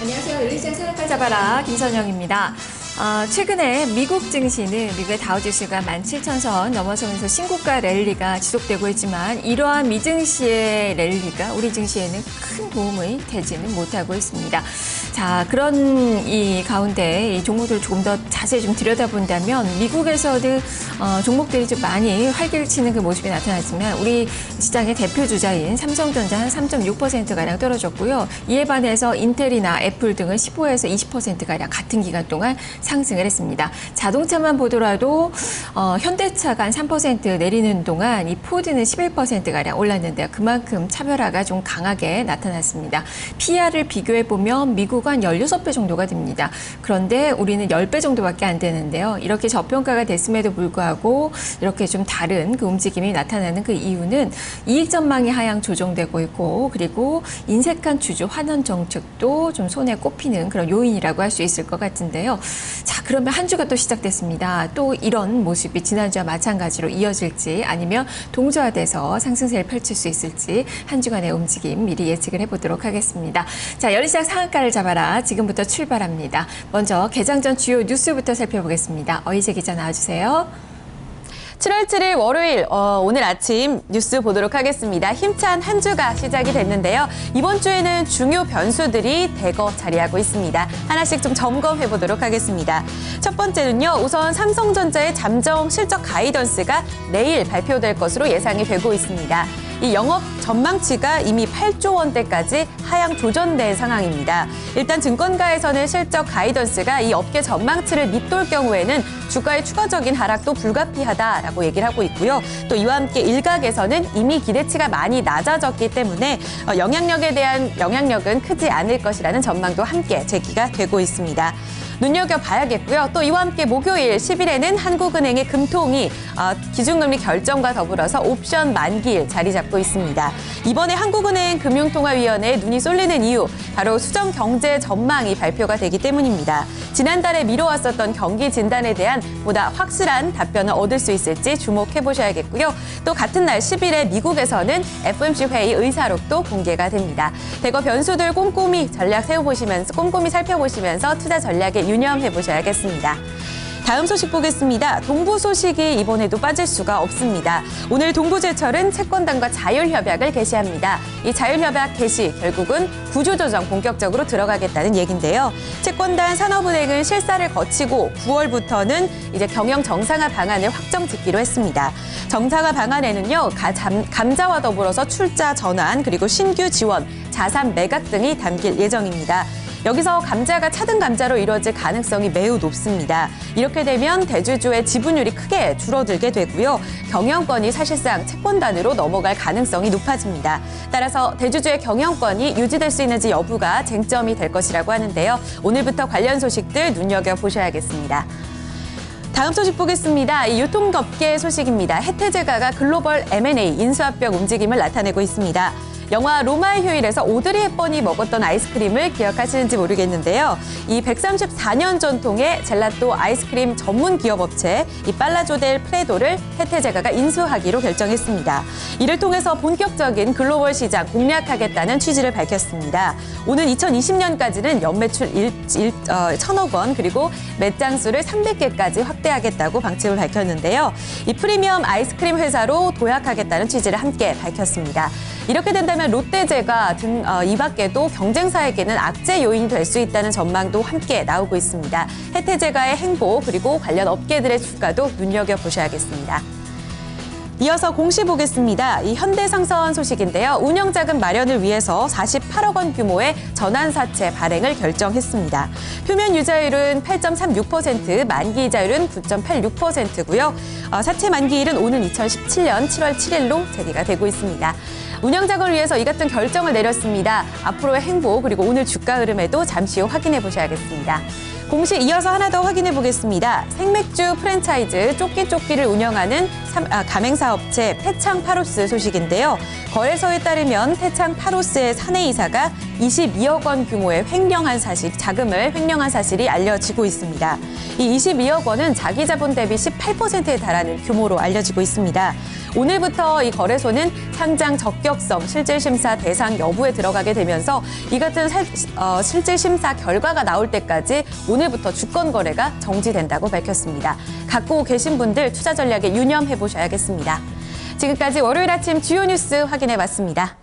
안녕하세요. 일일장 상한가 잡아라 김선영입니다. 최근에 미국 증시는 미국의 다우지수가 17,000선 넘어서면서 신고가 랠리가 지속되고 있지만 이러한 미증시의 랠리가 우리 증시에는 큰 도움이 되지는 못하고 있습니다. 자, 그런 이 가운데 이 종목들을 조금 더 자세히 좀 들여다본다면 미국에서도 종목들이 좀 많이 활기를 치는 그 모습이 나타났지만 우리 시장의 대표 주자인 삼성전자 한 3.6%가량 떨어졌고요. 이에 반해서 인텔이나 애플 등은 15에서 20%가량 같은 기간 동안 상승을 했습니다. 자동차만 보더라도 현대차가 한 3% 내리는 동안 이 포드는 11%가량 올랐는데요. 그만큼 차별화가 좀 강하게 나타났습니다. PR을 비교해보면 미국은 한 16배 정도가 됩니다. 그런데 우리는 10배 정도밖에 안 되는데요. 이렇게 저평가가 됐음에도 불구하고 이렇게 좀 다른 그 움직임이 나타나는 그 이유는 이익 전망이 하향 조정되고 있고 그리고 인색한 주주 환원 정책도 좀 손에 꼽히는 그런 요인이라고 할 수 있을 것 같은데요. 자, 그러면 한 주가 또 시작됐습니다. 또 이런 모습이 지난주와 마찬가지로 이어질지 아니면 동조화돼서 상승세를 펼칠 수 있을지 한 주간의 움직임 미리 예측을 해보도록 하겠습니다. 자, 열시장 상한가를 잡아라. 지금부터 출발합니다. 먼저 개장 전 주요 뉴스부터 살펴보겠습니다. 어이재 기자 나와주세요. 7월 7일 월요일 오늘 아침 뉴스 보도록 하겠습니다. 힘찬 한 주가 시작이 됐는데요. 이번 주에는 중요 변수들이 대거 자리하고 있습니다. 하나씩 좀 점검해 보도록 하겠습니다. 첫 번째는요. 우선 삼성전자의 잠정 실적 가이던스가 내일 발표될 것으로 예상이 되고 있습니다. 이 영업 전망치가 이미 8조 원대까지 하향 조정된 상황입니다. 일단 증권가에서는 실적 가이던스가 이 업계 전망치를 밑돌 경우에는 주가의 추가적인 하락도 불가피하다라고 얘기를 하고 있고요. 또 이와 함께 일각에서는 이미 기대치가 많이 낮아졌기 때문에 영향력에 대한 영향력은 크지 않을 것이라는 전망도 함께 제기가 되고 있습니다. 눈여겨봐야겠고요. 또 이와 함께 목요일 10일에는 한국은행의 금통이 기준금리 결정과 더불어서 옵션 만기일 자리 잡고 있습니다. 이번에 한국은행 금융통화위원회에 눈이 쏠리는 이유, 바로 수정 경제 전망이 발표가 되기 때문입니다. 지난달에 미뤄왔었던 경기 진단에 대한 보다 확실한 답변을 얻을 수 있을지 주목해보셔야겠고요. 또 같은 날 10일에 미국에서는 FOMC 회의 의사록도 공개가 됩니다. 대거 변수들 꼼꼼히 전략 세워보시면서 꼼꼼히 살펴보시면서 투자 전략에 유념해보셔야겠습니다. 다음 소식 보겠습니다. 동부 소식이 이번에도 빠질 수가 없습니다. 오늘 동부제철은 채권단과 자율협약을 개시합니다. 이 자율협약 개시 결국은 구조조정 본격적으로 들어가겠다는 얘긴데요. 채권단 산업은행은 실사를 거치고 9월부터는 이제 경영 정상화 방안을 확정 짓기로 했습니다. 정상화 방안에는요, 감자와 더불어서 출자 전환 그리고 신규 지원, 자산 매각 등이 담길 예정입니다. 여기서 감자가 차등 감자로 이루어질 가능성이 매우 높습니다. 이렇게 되면 대주주의 지분율이 크게 줄어들게 되고요. 경영권이 사실상 채권단으로 넘어갈 가능성이 높아집니다. 따라서 대주주의 경영권이 유지될 수 있는지 여부가 쟁점이 될 것이라고 하는데요. 오늘부터 관련 소식들 눈여겨보셔야겠습니다. 다음 소식 보겠습니다. 이 유통업계 소식입니다. 혜태제가가 글로벌 M&A 인수합병 움직임을 나타내고 있습니다. 영화 로마의 휴일에서 오드리 헵번이 먹었던 아이스크림을 기억하시는지 모르겠는데요. 이 134년 전통의 젤라또 아이스크림 전문 기업 업체 이 빨라조델 프레도를 혜태제가가 인수하기로 결정했습니다. 이를 통해서 본격적인 글로벌 시장 공략하겠다는 취지를 밝혔습니다. 오는 2020년까지는 연매출 1,000억 원 그리고 매장수를 300개까지 확대하겠다고 방침을 밝혔는데요. 이 프리미엄 아이스크림 회사로 도약하겠다는 취지를 함께 밝혔습니다. 이렇게 된다면 롯데제가 등 이 밖에도 경쟁사에게는 악재 요인이 될 수 있다는 전망도 함께 나오고 있습니다. 혜태제가의 행보 그리고 관련 업계들의 주가도 눈여겨보셔야겠습니다. 이어서 공시 보겠습니다. 이 현대상선 소식인데요. 운영자금 마련을 위해서 48억 원 규모의 전환사채 발행을 결정했습니다. 표면 유자율은 8.36%, 만기 이자율은 9.86%고요. 사채 만기일은 오는 2017년 7월 7일로 제기가 되고 있습니다. 운영자금을 위해서 이 같은 결정을 내렸습니다. 앞으로의 행보 그리고 오늘 주가 흐름에도 잠시 후 확인해 보셔야겠습니다. 공시 이어서 하나 더 확인해 보겠습니다. 생맥주 프랜차이즈 쪼끼쪼끼를 운영하는 가맹사업체 태창파로스 소식인데요. 거래소에 따르면 태창파로스의 사내이사가 22억 원 규모의 자금을 횡령한 사실이 알려지고 있습니다. 이 22억 원은 자기 자본 대비 18%에 달하는 규모로 알려지고 있습니다. 오늘부터 이 거래소는 상장 적격성 실질심사 대상 여부에 들어가게 되면서 이 같은 실질심사 결과가 나올 때까지 오늘부터 주권 거래가 정지된다고 밝혔습니다. 갖고 계신 분들 투자 전략에 유념해 보셔야겠습니다. 지금까지 월요일 아침 주요 뉴스 확인해 봤습니다.